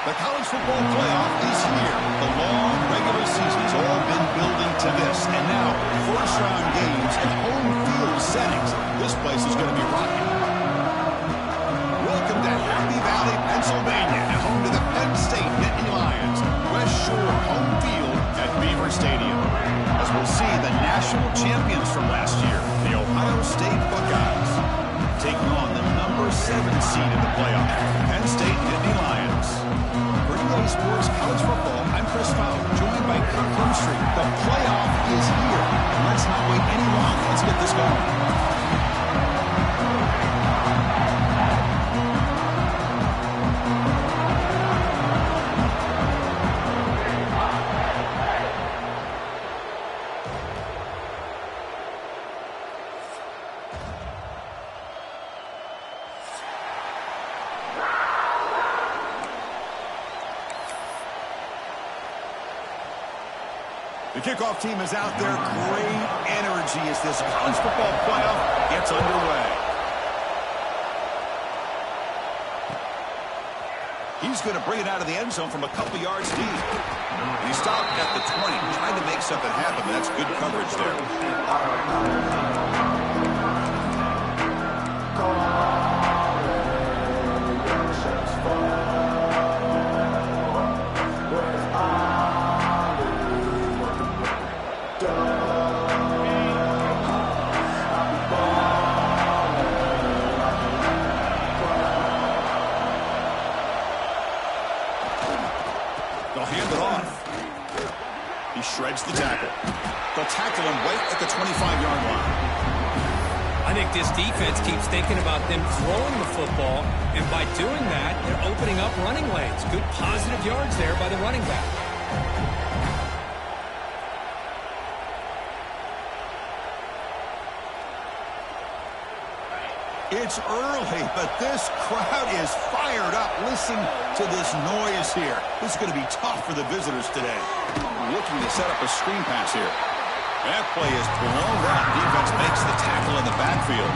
The college football playoff is here. The long regular season has all been building to this. And now, first-round games in home field settings. This place is going to be rocking. Welcome to Happy Valley, Pennsylvania, and home to the Penn State Nittany Lions. West Shore home field at Beaver Stadium. As we'll see the national champions from last year, the Ohio State Buckeyes, taking on the number 7 seed in the playoff, Penn State Nittany Lions. For EA Sports College Football, I'm Chris Fowler, joined by Kirk Rumstreet. The playoff is here. And let's not wait any longer. Let's get this going. The kickoff team is out there. Great energy as this college football playoff gets underway. He's going to bring it out of the end zone from a couple yards deep. And he stopped at the 20, trying to make something happen. That's good coverage there. Shreds the tackle. They'll tackle him right at the 25-yard line. I think this defense keeps thinking about them throwing the football, and by doing that, they're opening up running lanes. Good positive yards there by the running back. It's early, but this crowd is fired up. Listen to this noise here. This is going to be tough for the visitors today. Looking to set up a screen pass here. That play is blown up. Defense makes the tackle in the backfield.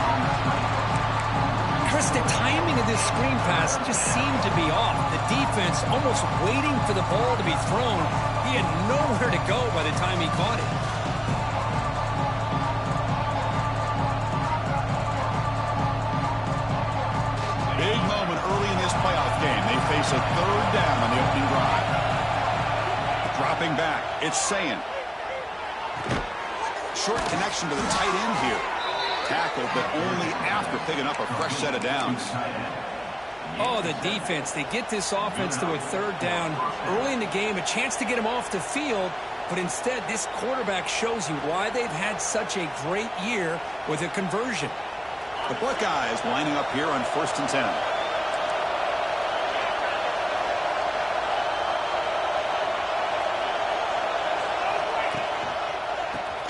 Chris, the timing of this screen pass just seemed to be off. The defense almost waiting for the ball to be thrown. He had nowhere to go by the time he caught it. Big moment early in this playoff game. They face a third down on the opening drive. Dropping back, it's Sayin. Short connection to the tight end here. Tackled, but only after picking up a fresh set of downs. Oh, the defense. They get this offense to a third down early in the game, a chance to get him off the field, but instead this quarterback shows you why they've had such a great year with a conversion. The Buckeyes lining up here on 1st and 10.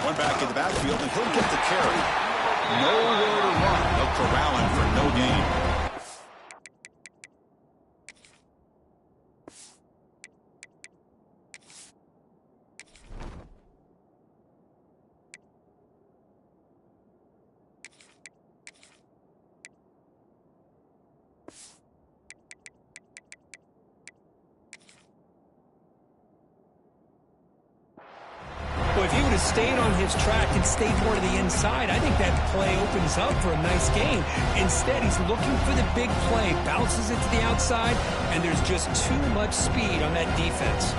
One back in the backfield, and he'll get the carry. Nowhere to run. They'll corral him for no gain. If he would have stayed on his track and stayed more to the inside, I think that play opens up for a nice game. Instead, he's looking for the big play, bounces it to the outside, and there's just too much speed on that defense.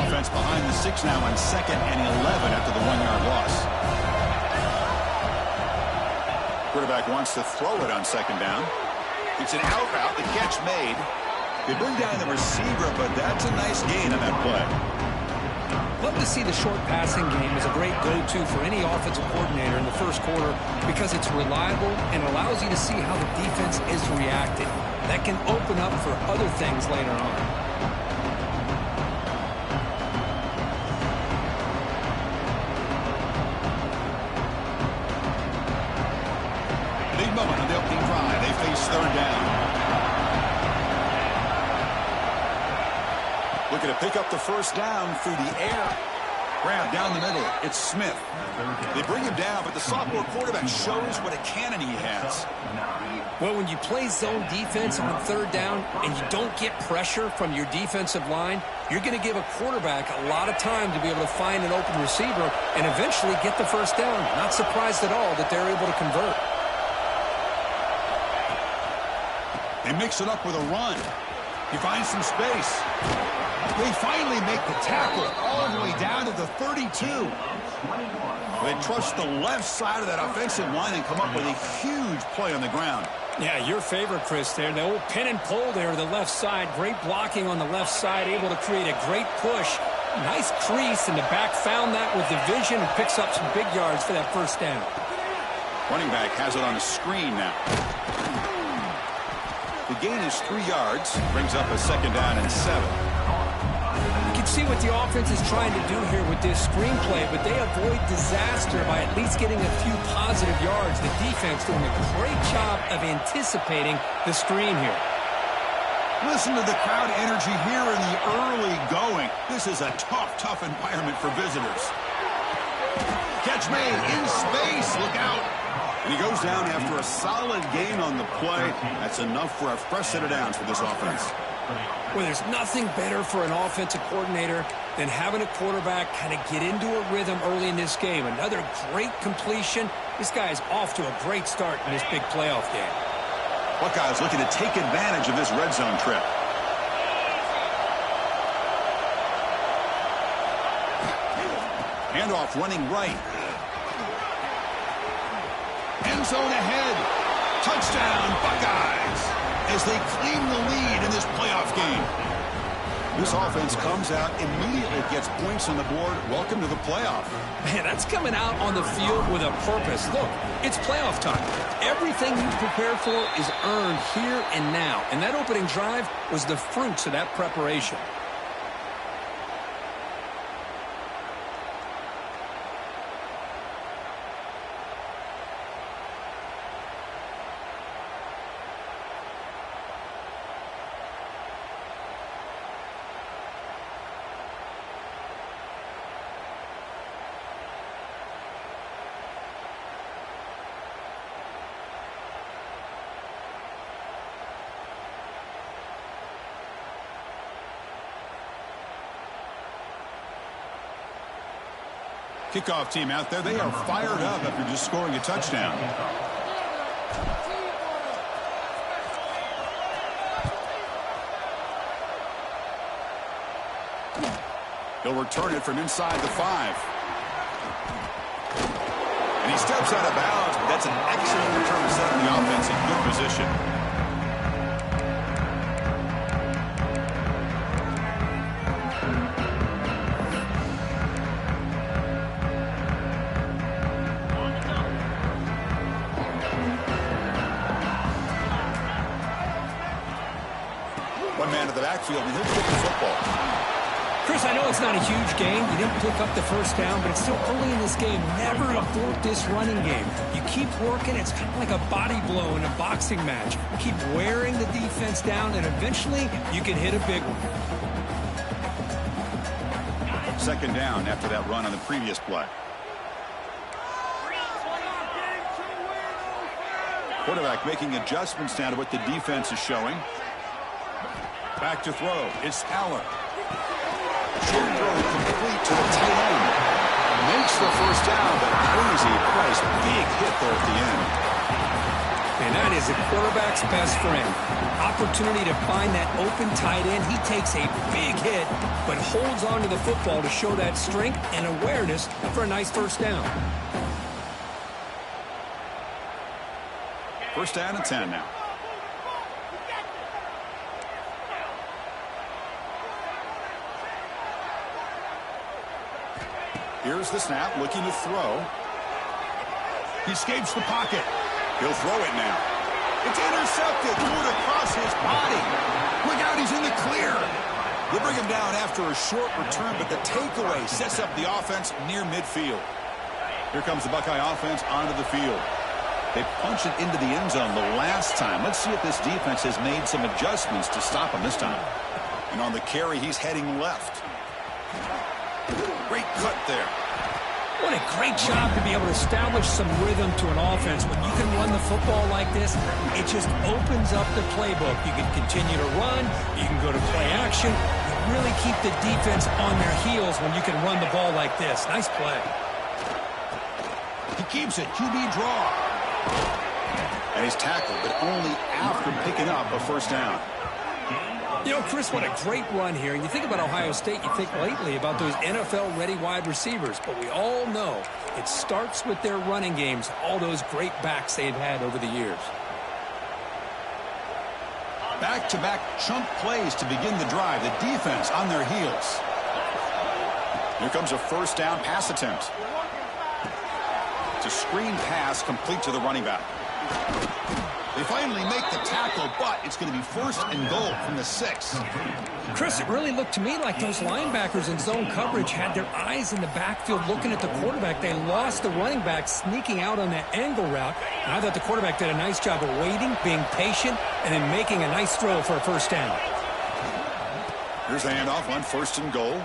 Offense behind the 6 now on 2nd and 11 after the 1-yard loss. Quarterback wants to throw it on 2nd down. It's an out route, the catch made. They bring down the receiver, but that's a nice gain on that play. Love to see the short passing game as a great go-to for any offensive coordinator in the first quarter because it's reliable and allows you to see how the defense is reacting. That can open up for other things later on. Big moment on the opening drive. They face 3rd down. Looking to pick up the 1st down through the air. Grab down the middle. It's Smith. They bring him down, but the sophomore quarterback shows what a cannon he has. Well, when you play zone defense on third down and you don't get pressure from your defensive line, you're going to give a quarterback a lot of time to be able to find an open receiver and eventually get the first down. Not surprised at all that they're able to convert. They mix it up with a run. He finds some space. They finally make the tackle all the way down to the 32. They trust the left side of that offensive line and come up with a huge play on the ground. Yeah, your favorite, Chris, there. The old pin and pull there to the left side. Great blocking on the left side, able to create a great push. Nice crease, and the back found that with the vision and picks up some big yards for that first down. Running back has it on a screen now. The gain is 3 yards, brings up a 2nd down and 7. You can see what the offense is trying to do here with this screenplay, but they avoid disaster by at least getting a few positive yards. The defense doing a great job of anticipating the screen here. Listen to the crowd energy here in the early going. This is a tough environment for visitors. Catch made in space. Look out. And he goes down after a solid gain on the play. That's enough for a fresh set of downs for this offense. Well, there's nothing better for an offensive coordinator than having a quarterback kind of get into a rhythm early in this game. Another great completion. This guy is off to a great start in this big playoff game. Buckeyes looking to take advantage of this red zone trip. Handoff running right. End zone ahead. Touchdown, Buckeyes, as they claim the lead in this playoff game. This offense comes out, immediately gets points on the board. Welcome to the playoff. Man, that's coming out on the field with a purpose. Look, it's playoff time. Everything you prepared for is earned here and now. And that opening drive was the fruits of that preparation. Kickoff team out there, they are fired up after just scoring a touchdown. He'll return it from inside the 5. And he steps out of bounds, but that's an excellent return, setting the offense in good position. One man at the backfield, and he'll pick the football. Chris, I know it's not a huge game. You didn't pick up the first down, but it's still early in this game. Never abort this running game. You keep working. It's kind of like a body blow in a boxing match. Keep wearing the defense down, and eventually you can hit a big one. 2nd down after that run on the previous play. Quarterback making adjustments now to what the defense is showing. Back to throw. It's Aller. Short throw complete to the tight end. Makes the first down, but crazy price. Big hit there at the end. And that is a quarterback's best friend. Opportunity to find that open tight end. He takes a big hit, but holds on to the football to show that strength and awareness for a nice first down. First down and 10 now. Here's the snap, looking to throw. He escapes the pocket. He'll throw it now. It's intercepted. Threw it across his body. Look out, he's in the clear. They bring him down after a short return, but the takeaway sets up the offense near midfield. Here comes the Buckeye offense onto the field. They punch it into the end zone the last time. Let's see if this defense has made some adjustments to stop him this time. And on the carry, he's heading left. Great cut there. What a great job to be able to establish some rhythm to an offense. When you can run the football like this, it just opens up the playbook. You can continue to run. You can go to play action. You really keep the defense on their heels when you can run the ball like this. Nice play. He keeps it. QB draw. And he's tackled, but only after picking up a first down. You know, Chris, what a great run here. And you think about Ohio State, you think lately about those NFL-ready wide receivers. But we all know it starts with their running games, all those great backs they've had over the years. Back-to-back chunk plays to begin the drive. The defense on their heels. Here comes a first down pass attempt. It's a screen pass complete to the running back. They finally make the tackle, but it's going to be first and goal from the 6. Chris, it really looked to me like those linebackers in zone coverage had their eyes in the backfield looking at the quarterback. They lost the running back sneaking out on that angle route. And I thought the quarterback did a nice job of waiting, being patient, and then making a nice throw for a first down. Here's the handoff on first and goal.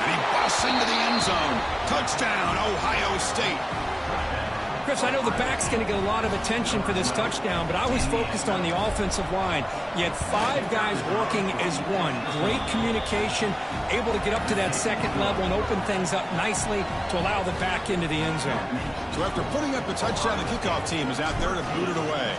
And he busts into the end zone. Touchdown, Ohio State. Chris, I know the back's going to get a lot of attention for this touchdown, but I was focused on the offensive line. You had 5 guys working as one. Great communication, able to get up to that second level and open things up nicely to allow the back into the end zone. So after putting up a touchdown, the kickoff team is out there to boot it away.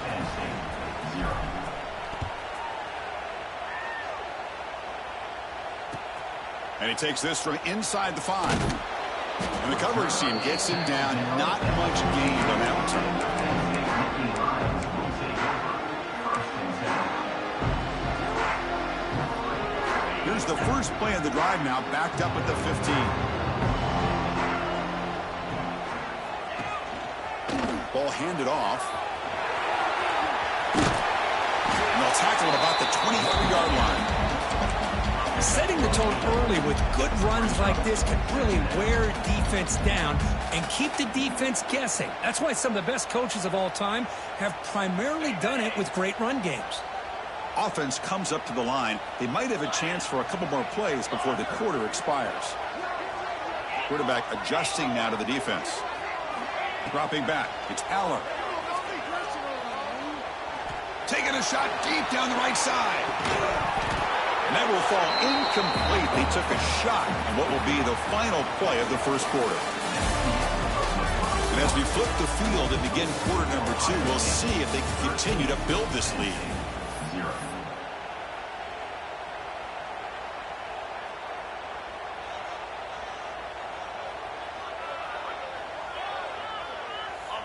And he takes this from inside the 5. And the coverage team gets him down. Not much gained on that return. Here's the first play of the drive now, backed up at the 15. Ball handed off. And they'll tackle at about the 23-yard line. Setting the tone early with good runs like this can really wear defense down and keep the defense guessing. That's why some of the best coaches of all time have primarily done it with great run games. Offense comes up to the line. They might have a chance for a couple more plays before the quarter expires. Quarterback adjusting now to the defense. Dropping back. It's Aller. Taking a shot deep down the right side. And that will fall incomplete. They took a shot on what will be the final play of the first quarter. And as we flip the field and begin quarter number 2, we'll see if they can continue to build this lead.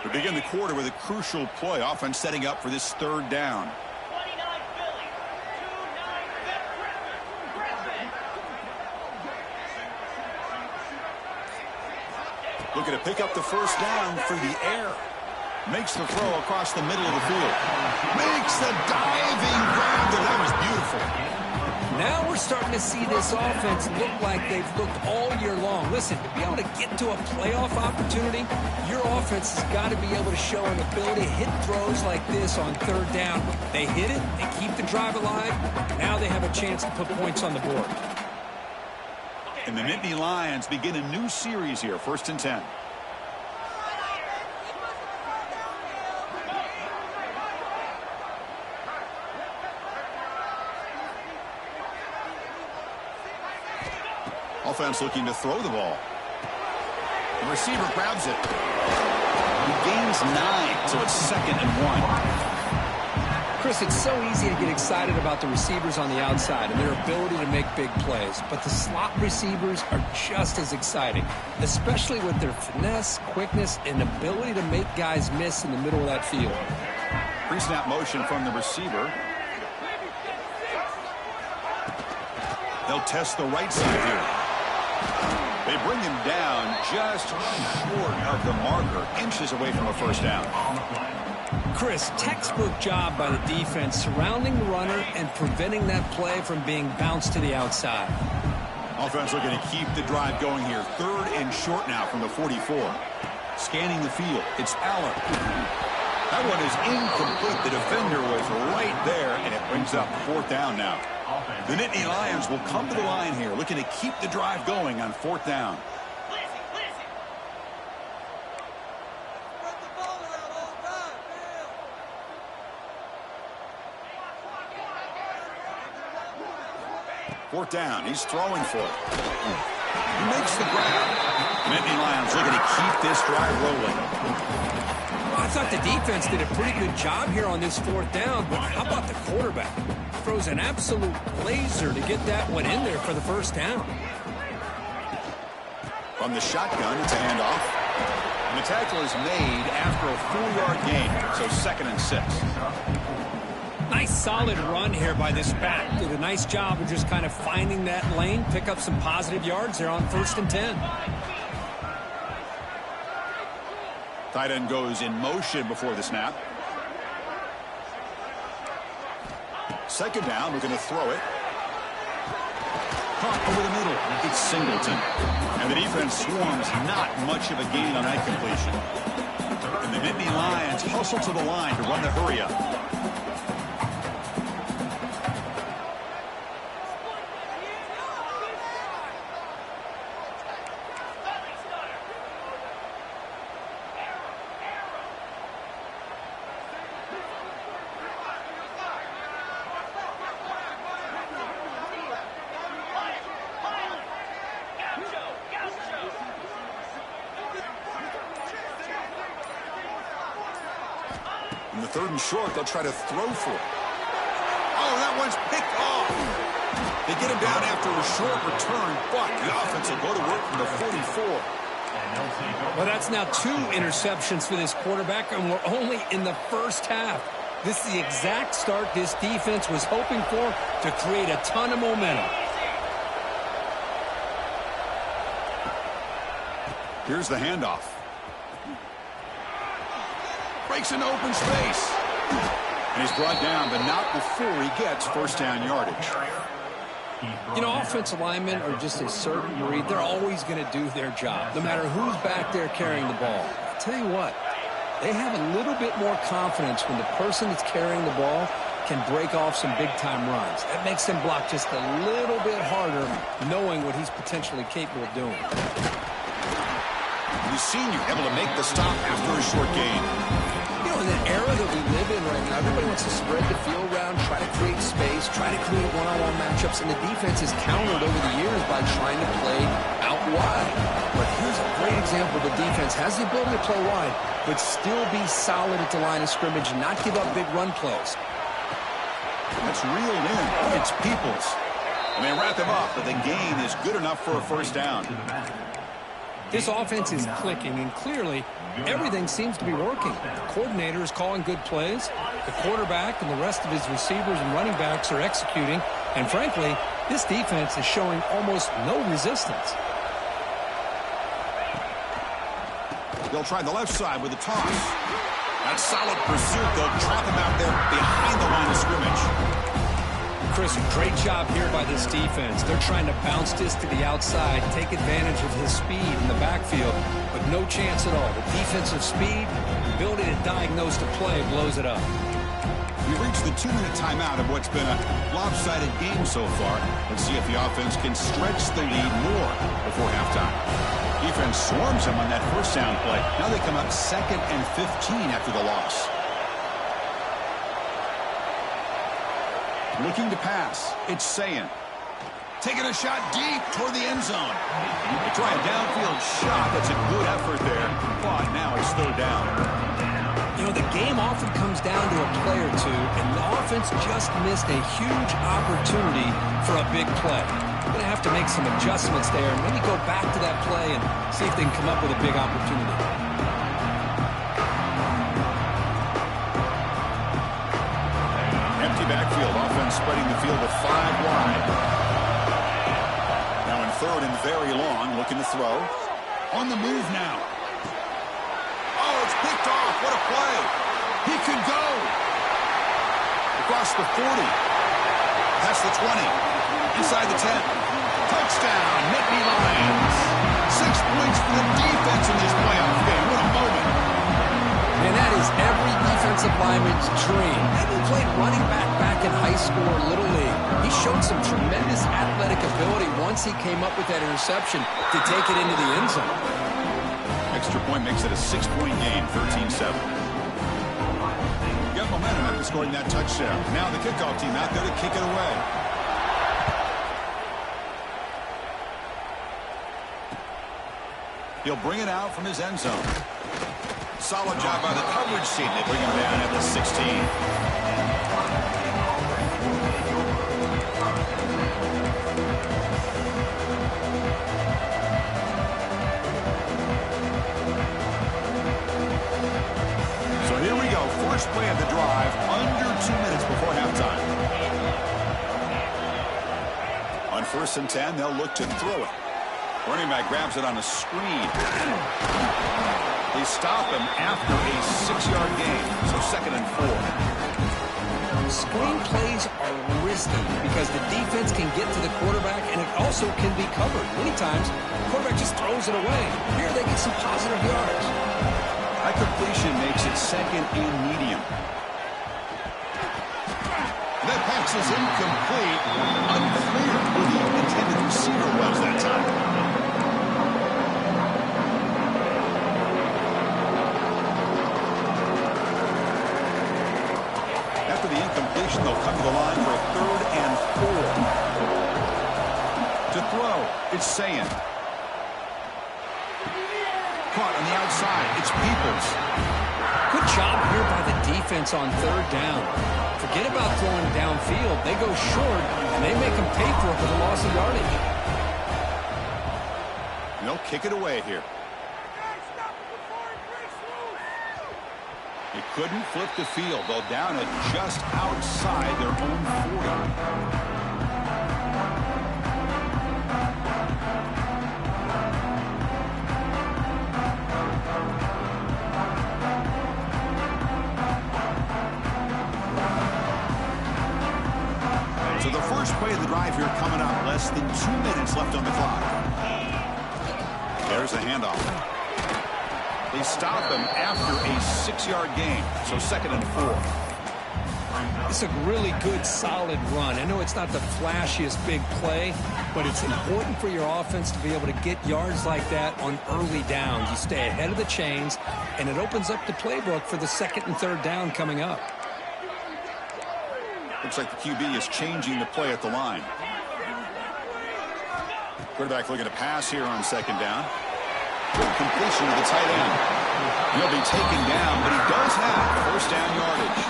We begin the quarter with a crucial play. Offense setting up for this third down. Looking to pick up the first down through the air. Makes the throw across the middle of the field. Makes the diving grab. That was beautiful. Now we're starting to see this offense look like they've looked all year long. Listen, to be able to get to a playoff opportunity, your offense has got to be able to show an ability to hit throws like this on third down. They hit it, they keep the drive alive. Now they have a chance to put points on the board. And the Nittany Lions begin a new series here, 1st and 10. Offense looking to throw the ball. The receiver grabs it. He gains 9, so it's 2nd and 1. Chris, it's so easy to get excited about the receivers on the outside and their ability to make big plays, but the slot receivers are just as exciting, especially with their finesse, quickness, and ability to make guys miss in the middle of that field. Pre-snap motion from the receiver. They'll test the right side here. They bring him down just short of the marker, inches away from a first down. Chris, textbook job by the defense surrounding the runner and preventing that play from being bounced to the outside. Offense looking to keep the drive going here. 3rd and short now from the 44. Scanning the field. It's Aller. That one is incomplete. The defender was right there, and it brings up 4th down now. The Nittany Lions will come to the line here, looking to keep the drive going on 4th down. Fourth down. He's throwing for it. He makes the grab. Nittany Lions looking to keep this drive rolling. Well, I thought the defense did a pretty good job here on this 4th down, but how about the quarterback? Throws an absolute laser to get that one in there for the 1st down. From the shotgun, it's a handoff. And the tackle is made after a 4-yard gain, so 2nd and 6. Nice solid run here by this back. Did a nice job of just kind of finding that lane, pick up some positive yards there on 1st and 10. Tight end goes in motion before the snap. 2nd down, we're going to throw it. Caught over the middle. It's Singleton. And the defense swarms not much of a gain on that completion. And the Nittany Lions hustle to the line to run the hurry up. In the 3rd and short, they'll try to throw for it. Oh, that one's picked off. They get him down after a short return, but the offense will go to work from the 44. Well, that's now 2 interceptions for this quarterback, and we're only in the 1st half. This is the exact start this defense was hoping for to create a ton of momentum. Here's the handoff. Breaks into open space. And he's brought down, but not before he gets 1st down yardage. You know, offensive linemen are just a certain breed. They're always going to do their job, no matter who's back there carrying the ball. I'll tell you what, they have a little bit more confidence when the person that's carrying the ball can break off some big-time runs. That makes them block just a little bit harder, knowing what he's potentially capable of doing. The senior able to make the stop after a short gain. You know, in the era that we live in right now, everybody wants to spread the field around, try to create space, try to create one-on-one matchups, and the defense is countered over the years by trying to play out wide. But here's a great example. The defense has the ability to play wide, but still be solid at the line of scrimmage and not give up big run plays. That's reeled in. It's Peoples. And they wrap him up, but the gain is good enough for a 1st down. This offense is clicking, and clearly everything seems to be working. The coordinator is calling good plays. The quarterback and the rest of his receivers and running backs are executing. And frankly, this defense is showing almost no resistance. They'll try the left side with a toss. That solid pursuit. They'll trap him out there behind the line of scrimmage. Chris, a great job here by this defense. They're trying to bounce this to the outside, take advantage of his speed in the backfield, but no chance at all. The defensive speed, ability to diagnose the play, blows it up. We reached the 2-minute timeout of what's been a lopsided game so far. Let's see if the offense can stretch the lead more before halftime. Defense swarms him on that 1st down play. Now they come up 2nd and 15 after the loss. Looking to pass. It's Sayin. Taking a shot deep toward the end zone. They try a downfield shot. That's a good effort there. But now it's 3rd down. You know, the game often comes down to a play or two, and the offense just missed a huge opportunity for a big play. They're going to have to make some adjustments there and maybe go back to that play and see if they can come up with a big opportunity. Empty backfield. Offense spreading the field to 5 wide. Now in 3rd and very long, looking to throw. On the move now. Oh, it's picked off. What a play. He could go. Across the 40. Past the 20. Inside the 10. Touchdown, Nittany Lions. 6 points for the defense in this playoff game. What a moment. And that is is every defensive lineman's dream. And he played running back in high school or Little League. He showed some tremendous athletic ability once he came up with that interception to take it into the end zone. Extra point makes it a 6-point game, 13-7. Got momentum after scoring that touchdown. Now the kickoff team out there to kick it away. He'll bring it out from his end zone. Solid job by the coverage team. They bring him down at the 16. First play of the drive, under 2 minutes before halftime. On 1st and 10, they'll look to throw it. Running back grabs it on a screen. They stop him after a 6-yard gain, so 2nd and 4. Screen plays are risky because the defense can get to the quarterback, and it also can be covered. Many times, the quarterback just throws it away. Here they get some positive yards. That completion makes it 2nd and medium. That pass is incomplete. Unclear who the intended receiver was that time. After the incompletion, they'll come to the line for a 3rd and 4. To throw, it's Sayin. Caught on the outside. It's Peoples. Good job here by the defense on 3rd down. Forget about throwing downfield. They go short, and they make them pay for it with a loss of yardage. And they'll kick it away here. They couldn't flip the field, though, down at just outside their own 40. So the first play of the drive here coming up. Less than 2 minutes left on the clock. There's the handoff. They stop him after a 6-yard gain. So 2nd and 4. It's a really good, solid run. I know it's not the flashiest big play, but it's important for your offense to be able to get yards like that on early downs. You stay ahead of the chains, and it opens up the playbook for the 2nd and 3rd down coming up. Looks like the QB is changing the play at the line. Quarterback looking to pass here on 2nd down. Good completion to the tight end. He'll be taken down, but he does have 1st down yardage.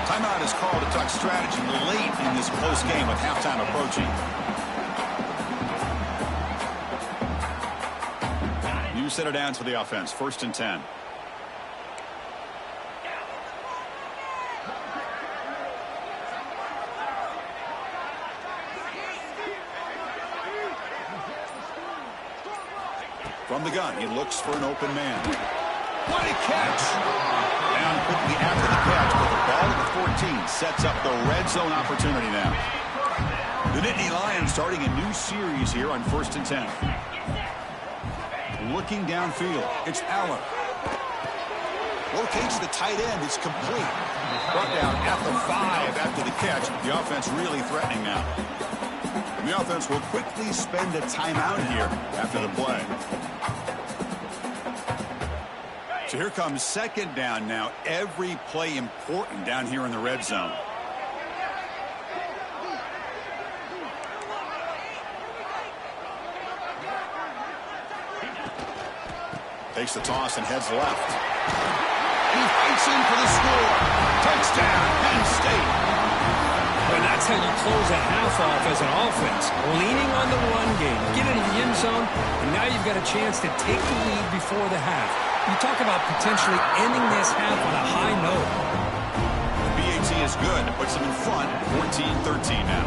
Timeout is called to talk strategy late in this close game with halftime approaching. New set of downs for the offense. 1st and 10. From the gun, he looks for an open man. What a catch! Down quickly after the catch, but the ball at the 14 sets up the red zone opportunity now. The Nittany Lions starting a new series here on 1st and 10. Looking downfield, it's Allen. Rotates the tight end, it's complete. Brought down at the 5 after the catch. The offense really threatening now. The offense will quickly spend a timeout here after the play. So here comes 2nd down now. Every play important down here in the red zone. Takes the toss and heads left. He fights in for the score. Touchdown, Penn State. And that's how you close a half off as an offense. Leaning on the run game, get into the end zone, and now you've got a chance to take the lead before the half. You talk about potentially ending this half on a high note. The BAT is good. Puts them in front, 14-13 now.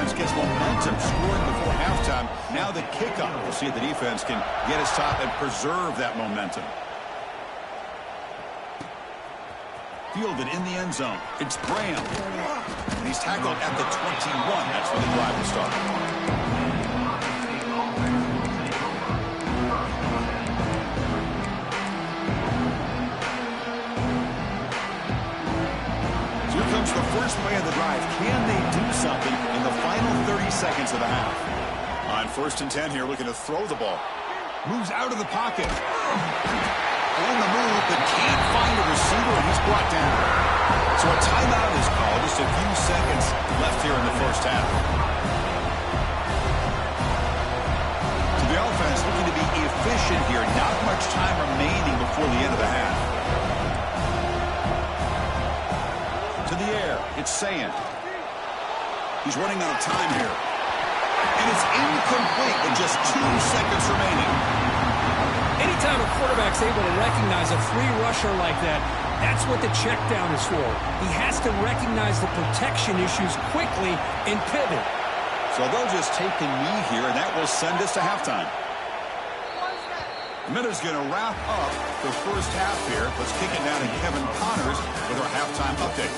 offense gets momentum scoring before halftime. Now the kickoff. We'll see if the defense can get a stop and preserve that momentum. Fielded in the end zone. It's Graham. And he's tackled at the 21. That's where the drive will start. So here comes the first play of the drive. Can they do something in the final 30 seconds of the half? On 1st and 10 here, looking to throw the ball. Moves out of the pocket. On the move, but can't find a receiver, and he's brought down. So a timeout is called. Just a few seconds left here in the first half. So the offense looking to be efficient here. Not much time remaining before the end of the half. To the air, it's Sayan. He's running out of time here. And it's incomplete with just 2 seconds remaining. Anytime a quarterback's able to recognize a free rusher like that, that's what the check down is for. He has to recognize the protection issues quickly and pivot. So they'll just take the knee here, and that will send us to halftime. The minute's going to wrap up the first half here. Let's kick it down to Kevin Connors with our halftime update.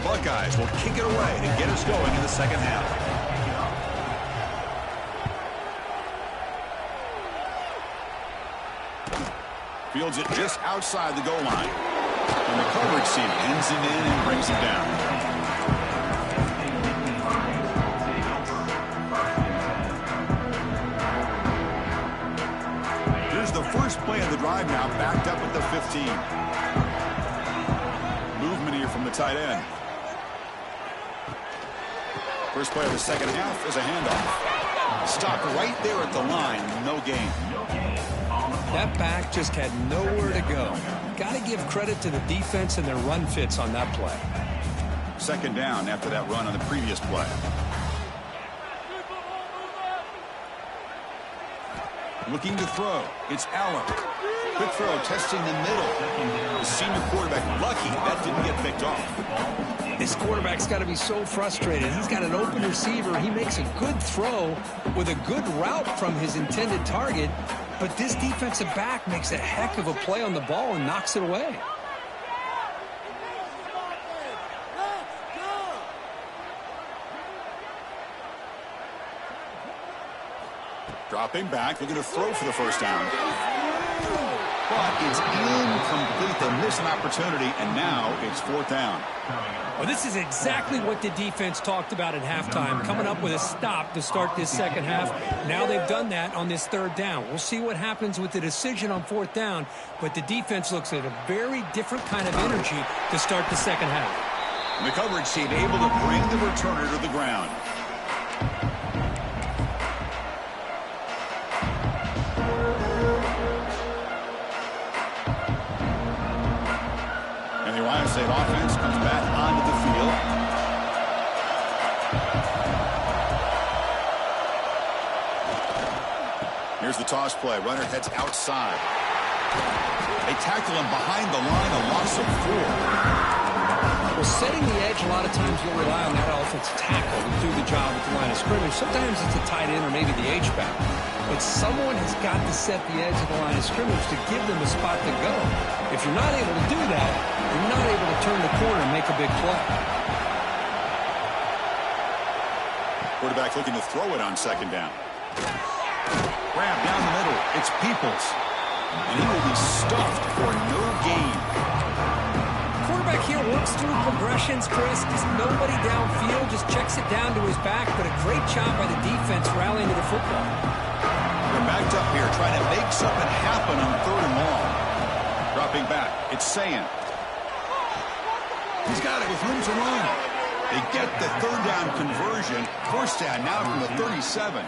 Buckeyes will kick it away to get us going in the second half. Fields it just outside the goal line. And the coverage team ends him in and brings him down. Here's the first play of the drive now, backed up at the 15. Movement here from the tight end. First play of the second half is a handoff. Stopped right there at the line. No gain. That back just had nowhere to go. Got to give credit to the defense and their run fits on that play. Second down after that run on the previous play. Looking to throw. It's Allen. Quick throw, testing the middle. The senior quarterback lucky that didn't get picked off. This quarterback's got to be so frustrated. He's got an open receiver. He makes a good throw with a good route from his intended target, but this defensive back makes a heck of a play on the ball and knocks it away. Dropping back, looking to throw for the first down. But it's incomplete. They miss an opportunity, and now it's 4th down. Well, this is exactly what the defense talked about at halftime, coming up with a stop to start this second half. Now they've done that on this 3rd down. We'll see what happens with the decision on 4th down, but the defense looks at a very different kind of energy to start the second half. And the coverage team able to bring the returner to the ground. And the Ohio State offense comes back onto the field. Here's the toss play. Runner heads outside. They tackle him behind the line, a loss of 4. Well, setting the edge, a lot of times you'll rely on that offensive tackle to do the job at the line of scrimmage. Sometimes it's a tight end or maybe the H-back. But someone has got to set the edge of the line of scrimmage to give them a spot to go. If you're not able to do that, you're not able to turn the corner and make a big play. Quarterback looking to throw it on 2nd down. Grab down the middle. It's Peoples. And he will be stuffed for no gain. Quarterback here works through progressions, Chris. Just nobody downfield, just checks it down to his back. But a great job by the defense rallying to the football. The They're backed up here trying to make something happen on 3rd and long. Dropping back, it's Sayan. He's got it with room to run. They get the 3rd down conversion. 1st down now from the 37.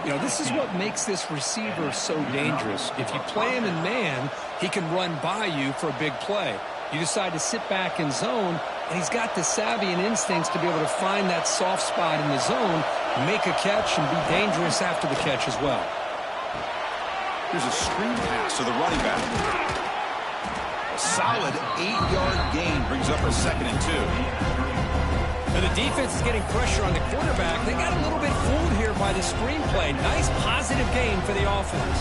You know, this is what makes this receiver so dangerous. If you play him in man, he can run by you for a big play. You decide to sit back in zone, and he's got the savvy and instincts to be able to find that soft spot in the zone, make a catch, and be dangerous after the catch as well. Here's a screen pass to the running back. A solid 8-yard gain brings up a 2nd and 2. Now the defense is getting pressure on the quarterback. They got a little bit fooled here by the screenplay. Nice positive gain for the offense.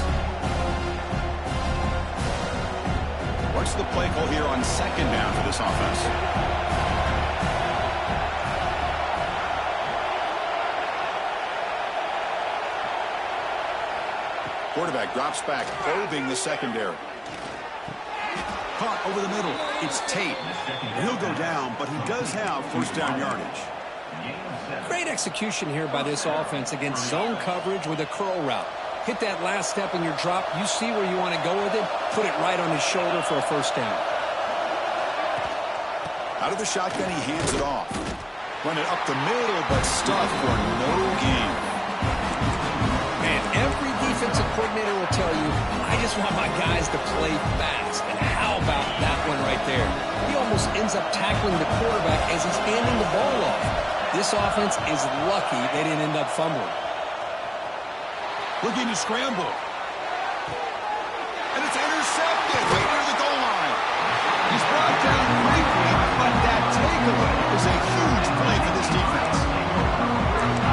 What's the play call here on 2nd down for this offense? Quarterback drops back, probing the secondary. Caught over the middle. It's Tate. He'll go down, but he does have 1st down yardage. Great execution here by this offense against zone coverage with a curl route. Hit that last step in your drop. You see where you want to go with it. Put it right on his shoulder for a 1st down. Out of the shotgun, he hands it off. Run it up the middle, but stuffed for no gain. Man, every defensive coordinator will tell you, I just want my guys to play fast. And how about that one right there? He almost ends up tackling the quarterback as he's handing the ball off. This offense is lucky they didn't end up fumbling. Looking to scramble. And it's intercepted right near the goal line. He's brought down briefly, but that takeaway is a huge play for this defense.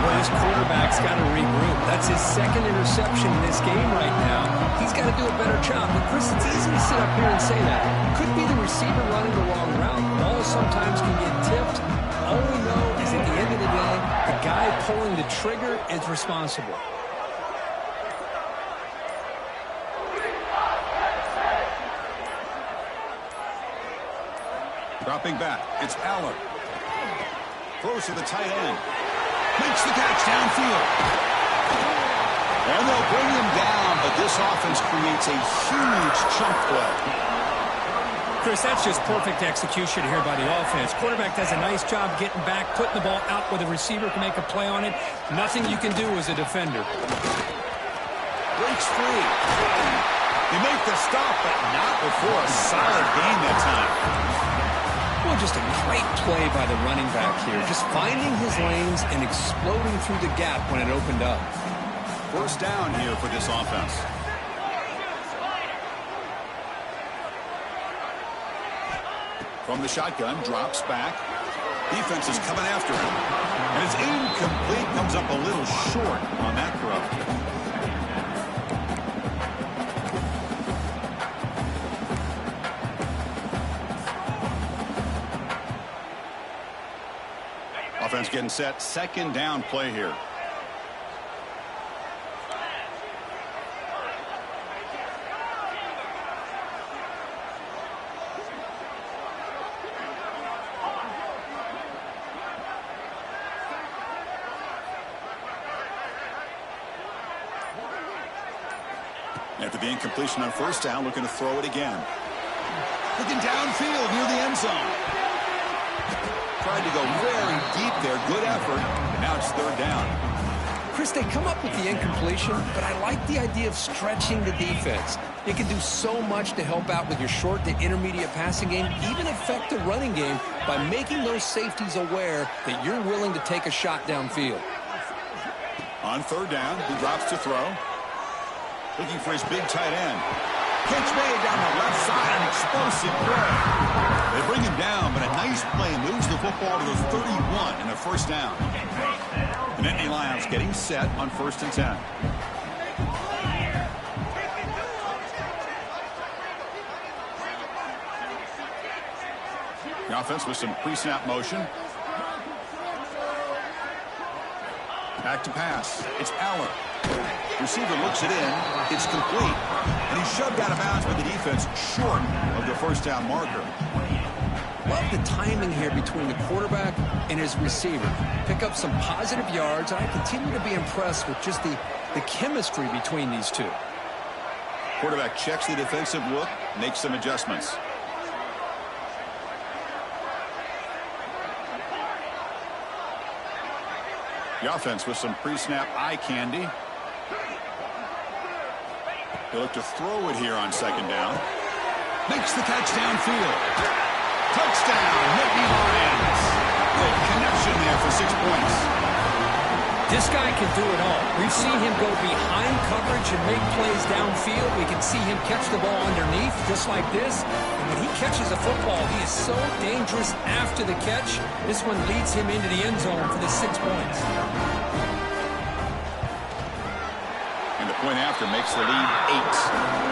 Well, this quarterback's got to regroup. That's his 2nd interception in this game right now. He's got to do a better job. But, Chris, it's easy to sit up here and say that. Could be the receiver running the wrong route. Balls sometimes can get tipped. All we know is at the end of the day, the guy pulling the trigger is responsible. Dropping back, it's Allen. Throws to the tight end. Makes the catch downfield. And they'll bring him down, but this offense creates a huge chunk play. Chris, that's just perfect execution here by the offense. Quarterback does a nice job getting back, putting the ball out where the receiver can make a play on it. Nothing you can do as a defender. Breaks free. They make the stop, but not before a solid gain that time. Well, just a great play by the running back here. Just finding his lanes and exploding through the gap when it opened up. 1st down here for this offense. From the shotgun, drops back. Defense is coming after him. And it's incomplete. Comes up a little short on that throw. Offense getting set. 2nd down play here. After the incompletion on 1st down, looking to throw it again. Looking downfield near the end zone. Tried to go very deep there. Good effort. And now it's 3rd down. Chris, they come up with the incompletion, but I like the idea of stretching the defense. You can do so much to help out with your short to intermediate passing game, even affect the running game by making those safeties aware that you're willing to take a shot downfield. On 3rd down, he drops to throw. Looking for his big tight end. Catch made down the left side, an explosive play. They bring him down, but a nice play moves the football to the 31 and a 1st down. The Nittany Lions getting set on 1st and 10. The offense with some pre-snap motion. Back to pass. It's Allen. Receiver looks it in. It's complete. And he's shoved out of bounds by the defense short of the 1st down marker. Love the timing here between the quarterback and his receiver. Pick up some positive yards. I continue to be impressed with just the the chemistry between these two. Quarterback checks the defensive look, makes some adjustments. The offense with some pre-snap eye candy. They look to throw it here on second down. Makes the catch downfield. Touchdown, Nittany Lions. Good connection there for 6 points. This guy can do it all. We've seen him go behind coverage and make plays downfield. We can see him catch the ball underneath, just like this. And when he catches a football, he is so dangerous after the catch. This one leads him into the end zone for the 6 points. And the point after makes the lead 8.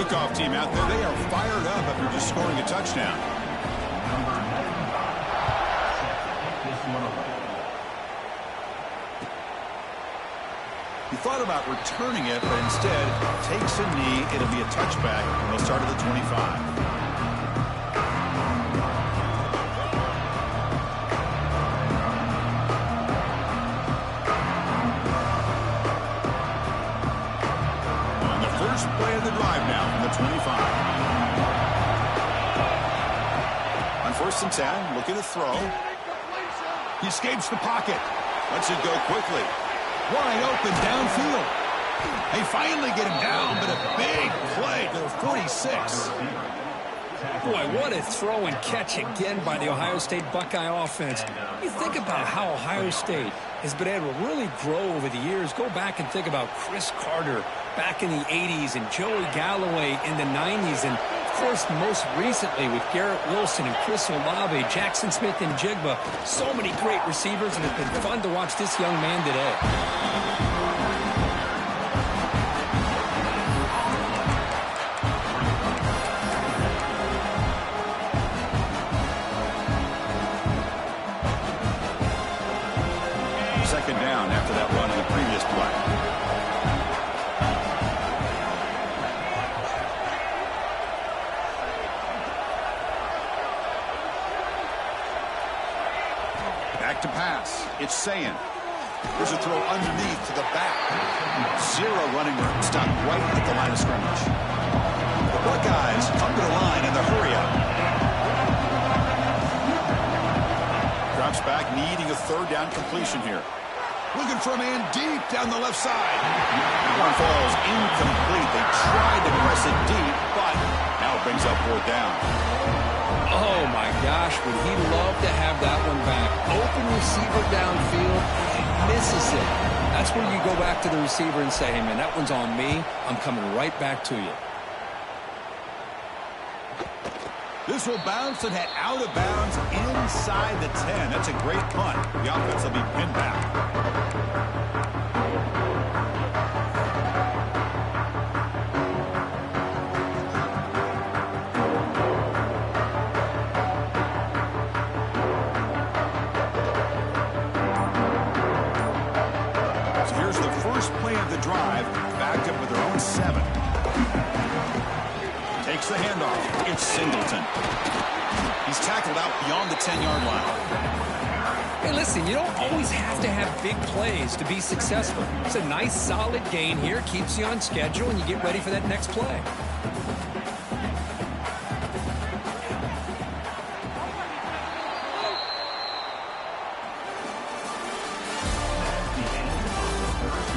Kickoff team out there, they are fired up after just scoring a touchdown. He thought about returning it, but instead takes a knee. It'll be a touchback, and they'll start at the 25. Play of the drive now from the 25. On 1st and 10, looking to throw. He escapes the pocket. Lets it go quickly. Wide open downfield. They finally get him down, but a big play to the 46. Boy, what a throw and catch again by the Ohio State Buckeye offense. You think about how Ohio State has been able to really grow over the years. Go back and think about Chris Carter back in the 80s and Joey Galloway in the 90s. And, of course, most recently with Garrett Wilson and Chris Olave, Jackson Smith and Jigba. So many great receivers, and it's been fun to watch this young man today. Second down after that run in the previous play. Back to pass. It's Sayin. There's a throw underneath to the back. Zero running room. Stopped right at the line of scrimmage. The Buckeyes come to the line in the hurry up. Drops back, needing a 3rd down completion here. Looking for a man deep down the left side. That one falls incomplete. They tried to press it deep, but now it brings up 4th down. Oh, my gosh, would he love to have that one back. Open receiver downfield, misses it. That's where you go back to the receiver and say, hey, man, that one's on me. I'm coming right back to you. This will bounce and head out of bounds inside the 10. That's a great punt. The offense will be pinned back. So here's the first play of the drive, backed up with their own 7. Takes the handoff. It's Singleton. He's tackled out beyond the 10-yard line. Hey, listen, you don't always have to have big plays to be successful. It's a nice, solid gain here. Keeps you on schedule, and you get ready for that next play.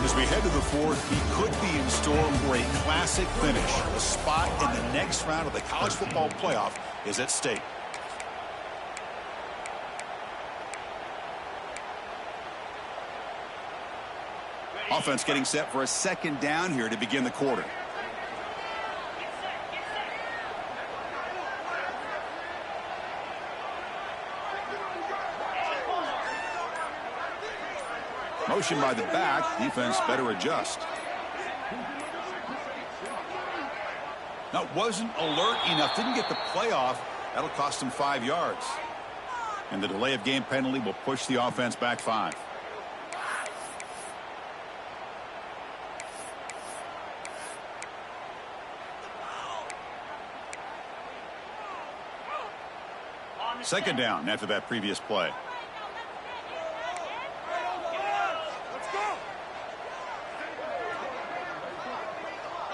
As we head to the 4th, he could be in store for a classic finish. The spot in the next round of the college football playoff is at stake. Offense getting set for a 2nd down here to begin the quarter. Motion by the back. Defense better adjust. Now, wasn't alert enough. Didn't get the play off. That'll cost him 5 yards. And the delay of game penalty will push the offense back 5. Second down after that previous play.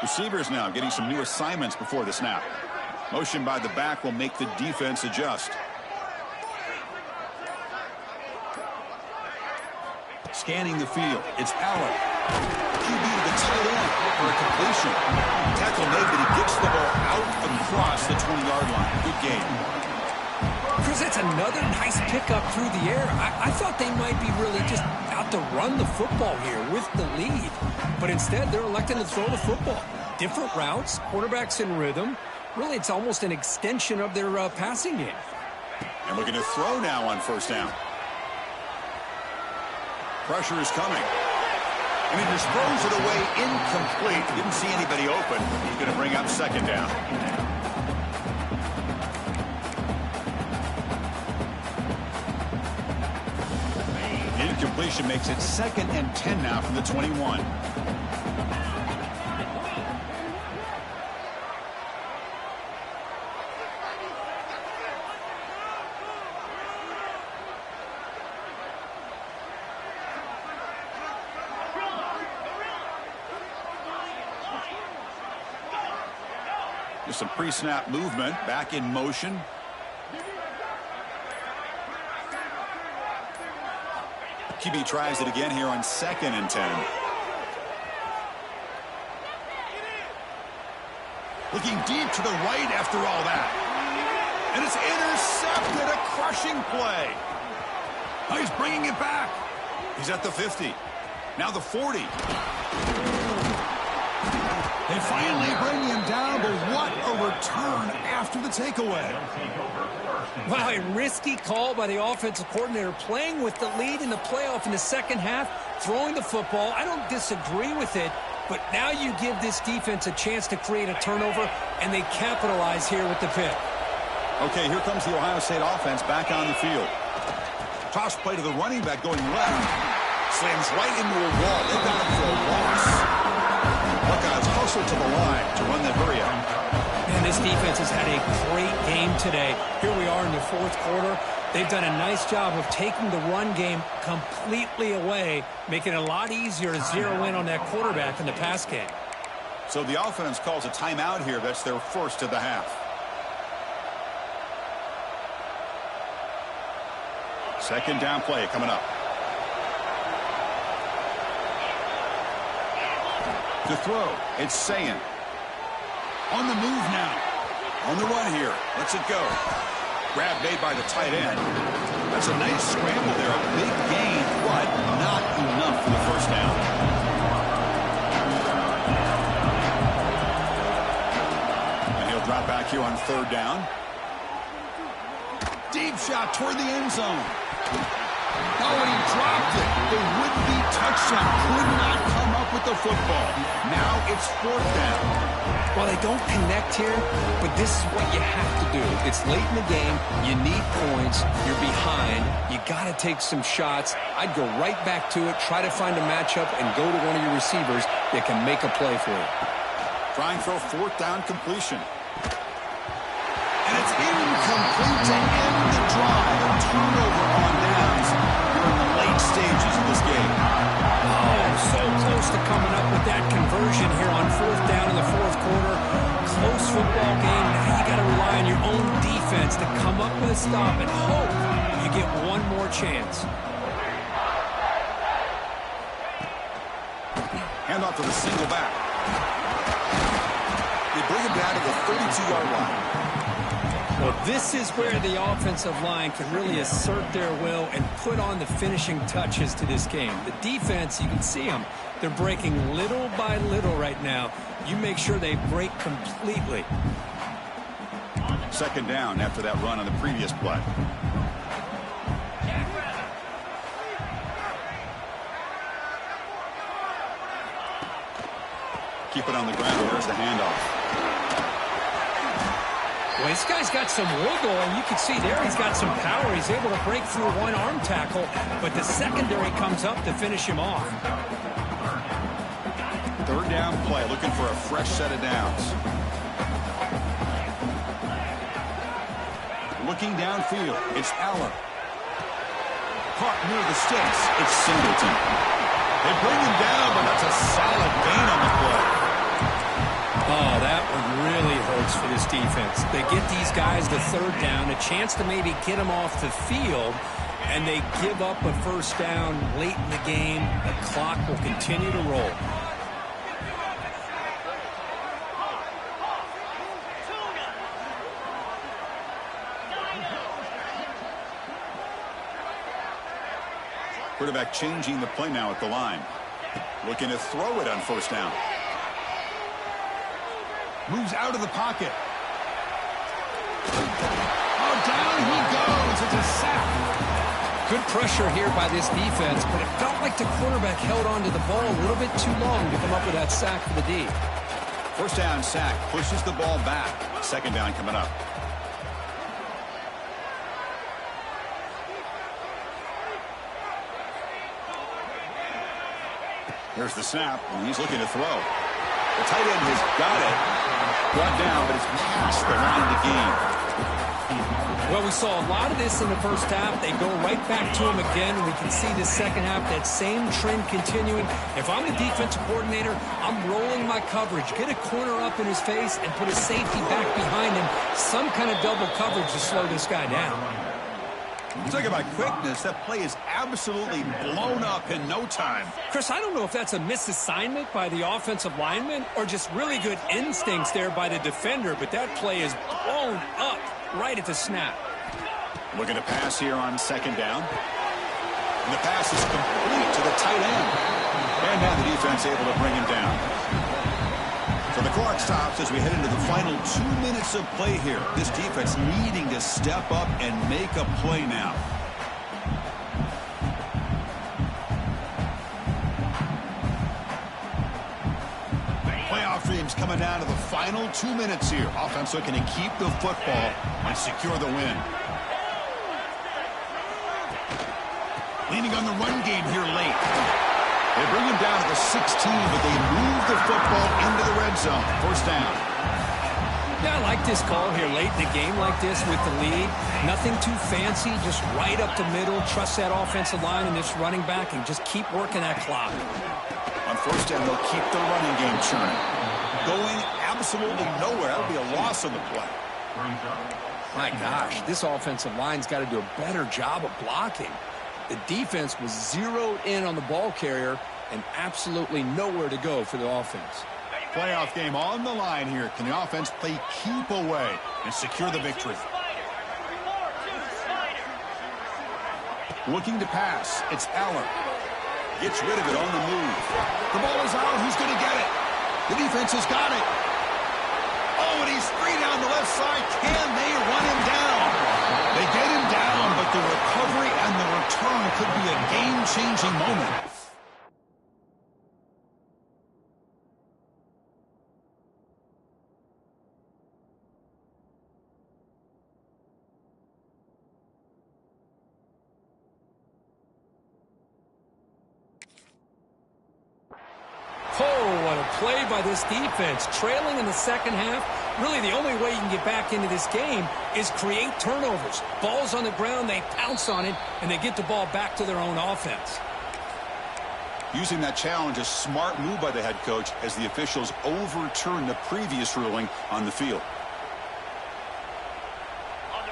Receivers now getting some new assignments before the snap. Motion by the back will make the defense adjust. Scanning the field, it's Allen. QB to the tight end for a completion. Tackle made, but he gets the ball out across the 20-yard line. Good game. Chris, that's another nice pickup through the air. I thought they might be really just out to run the football here with the lead. But instead, they're electing to throw the football. Different routes, quarterbacks in rhythm. Really, it's almost an extension of their passing game. And we're going to throw now on first down. Pressure is coming. And he just throws it away incomplete. Didn't see anybody open. He's going to bring up second down. Incompletion makes it 2nd and 10 now from the 21. Just some pre-snap movement, back in motion. QB tries it again here on 2nd and 10. Looking deep to the right after all that. And it's intercepted, a crushing play. Oh, he's bringing it back. He's at the 50. Now the 40. They finally bring him down, but what a return after the takeaway. Wow, a risky call by the offensive coordinator, playing with the lead in the playoff in the second half, throwing the football. I don't disagree with it, but now you give this defense a chance to create a turnover, and they capitalize here with the pick. Okay, here comes the Ohio State offense back on the field. Toss play to the running back going left. Slams right into a wall. They got him for a loss. Buckeyes hustle to the line to run that hurry out. Man, this defense has had a great game today. Here we are in the fourth quarter. They've done a nice job of taking the run game completely away, making it a lot easier to zero in on that quarterback in the pass game. So the offense calls a timeout here. That's their first of the half. Second down play coming up. To throw, it's Sayin. On the move now. On the run here. Lets it go. Grab made by the tight end. That's a nice scramble there. A big gain, but not enough for the first down. And he'll drop back here on third down. Deep shot toward the end zone. Oh, and he dropped it. The would-be touchdown could not come up with the football. Now it's fourth down. Well, they don't connect here, but this is what you have to do. It's late in the game. You need points. You're behind. You got to take some shots. I'd go right back to it, try to find a matchup, and go to one of your receivers that can make a play for you. Trying for a fourth down completion. And it's incomplete to end the drive. A turnover on downs here in the late stages of this game. Oh, so close to coming up with that conversion here on fourth down in the fourth quarter. Close football game. Now you got to rely on your own defense to come up with a stop and hope you get one more chance. Hand off to the single back. They bring him down to the 32-yard line. Well, this is where the offensive line can really assert their will and put on the finishing touches to this game. The defense, you can see them. They're breaking little by little right now. You make sure they break completely. Second down after that run on the previous play. Keep it on the ground. There's the handoff. Well, this guy's got some wiggle, and you can see there he's got some power. He's able to break through one arm tackle, but the secondary comes up to finish him off. Third down play, looking for a fresh set of downs. Looking downfield, it's Allen. Caught near the sticks, it's Singleton. They bring him down, but that's a solid gain on the play. Oh, that one really hurts for this defense. They get these guys the third down, a chance to maybe get them off the field, and they give up a first down late in the game. The clock will continue to roll. Quarterback changing the play now at the line. Looking to throw it on first down. Moves out of the pocket. Oh, down he goes. It's a sack. Good pressure here by this defense, but it felt like the quarterback held onto the ball a little bit too long to come up with that sack for the D. First down sack. Pushes the ball back. Second down coming up. Here's the snap, and he's looking to throw. The tight end has got it. Brought down, but it's past the line of the game. Well, we saw a lot of this in the first half. They go right back to him again, and we can see the second half, that same trend continuing. If I'm the defensive coordinator, I'm rolling my coverage. Get a corner up in his face and put a safety back behind him. Some kind of double coverage to slow this guy down. You talk about quickness, that play is absolutely blown up in no time. Chris, I don't know if that's a misassignment by the offensive lineman or just really good instincts there by the defender, but that play is blown up right at the snap. Looking to pass here on second down. And the pass is complete to the tight end. And now the defense able to bring him down. So the clock stops as we head into the final 2 minutes of play here. This defense needing to step up and make a play now. Playoff dreams coming down to the final 2 minutes here. Offense looking to keep the football and secure the win. Leaning on the run game here late. They bring him down to the 16, but they move the football into the red zone. First down. Yeah, I like this call here late in the game like this with the lead. Nothing too fancy, just right up the middle. Trust that offensive line and this running back and just keep working that clock. On first down, they'll keep the running game churning. Going absolutely nowhere. That'll be a loss on the play. My gosh, this offensive line's got to do a better job of blocking. The defense was zeroed in on the ball carrier and absolutely nowhere to go for the offense. Playoff game on the line here. Can the offense play keep away and secure the victory? Looking to pass. It's Allen. Gets rid of it on the move. The ball is out. Who's going to get it? The defense has got it. Oh, and he's free down the left side. Can they run him down? They get him down, but the recovery and the return could be a game-changing moment. Oh, what a play by this defense. Trailing in the second half, really the only way you can get back into this game is create turnovers. Ball's on the ground, they pounce on it, and they get the ball back to their own offense. Using that challenge, a smart move by the head coach as the officials overturn the previous ruling on the field.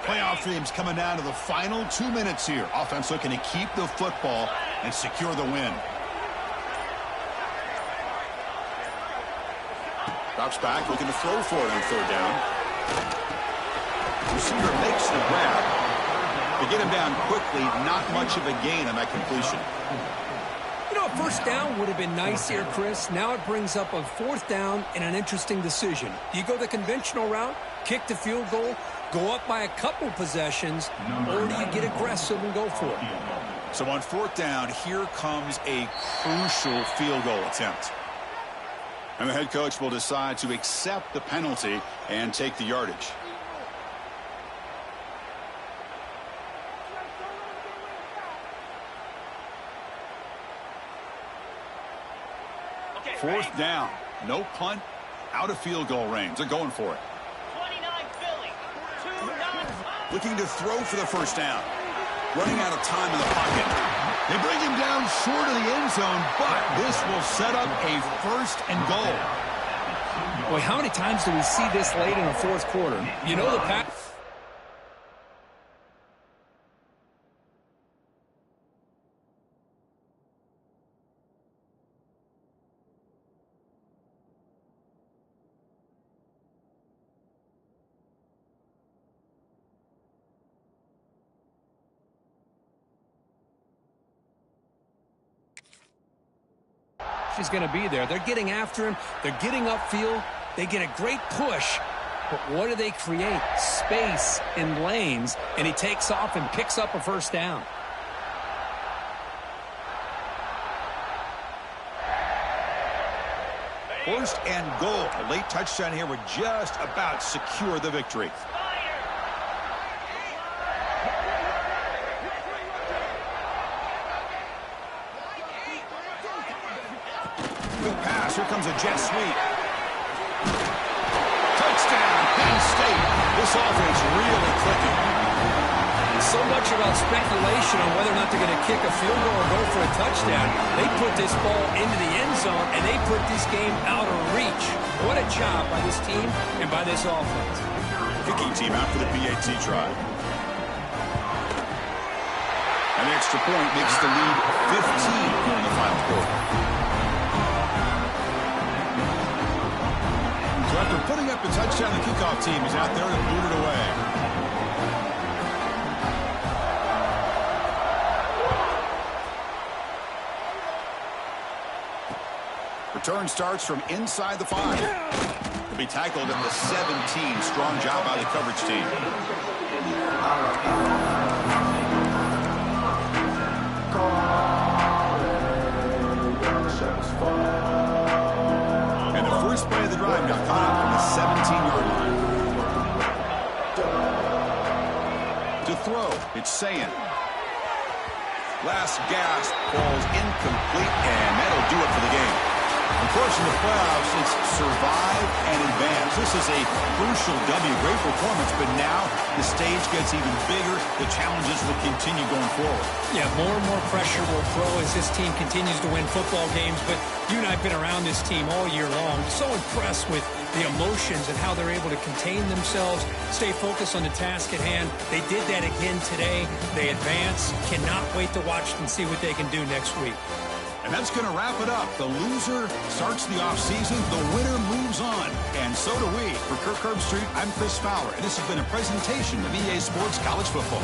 Playoff dreams coming down to the final 2 minutes here. Offense looking to keep the football and secure the win. Drops back, looking to throw for it on third down. Receiver makes the grab. They get him down quickly, not much of a gain on that completion. You know, a first down would have been nice here, Chris. Now it brings up a fourth down and an interesting decision. Do you go the conventional route, kick the field goal, go up by a couple possessions, or do you get aggressive and go for it? So on fourth down, here comes a crucial field goal attempt. And the head coach will decide to accept the penalty and take the yardage. Fourth down. No punt. Out of field goal range. They're going for it. 29 Philly. 2-9. Looking to throw for the first down. Running out of time in the pocket. They bring him down short of the end zone, but this will set up a first and goal. Boy, how many times do we see this late in the fourth quarter? You know the pass. Is going to be there. They're getting after him. They're getting upfield. They get a great push. But what do they create? Space in lanes. And he takes off and picks up a first down. First and goal. A late touchdown here would just about secure the victory. Pass. Here comes a jet sweep. Touchdown, Penn State. This offense really clicking. So much about speculation on whether or not they're going to kick a field goal or go for a touchdown. They put this ball into the end zone, and they put this game out of reach. What a job by this team and by this offense. Kicking team out for the PAT try. An extra point makes the lead 15 in the final quarter. So after putting up a touchdown, the kickoff team is out there to boot it away. Return starts from inside the 5. He'll be tackled at the 17. Strong job by the coverage team. Play of the drive now coming up from the 17-yard line. To throw, it's Sayin. Last gasp falls incomplete, and that'll do it for the game. Of course, in the playoffs, it's survive and advance. This is a crucial W. Great performance, but now the stage gets even bigger. The challenges will continue going forward. Yeah, more and more pressure will throw as this team continues to win football games. But you and I have been around this team all year long. So impressed with the emotions and how they're able to contain themselves, stay focused on the task at hand. They did that again today. They advance. Cannot wait to watch and see what they can do next week. And that's going to wrap it up. The loser starts the offseason. The winner moves on. And so do we. For Kirk Herbstreit, I'm Chris Fowler. And this has been a presentation of EA Sports College Football.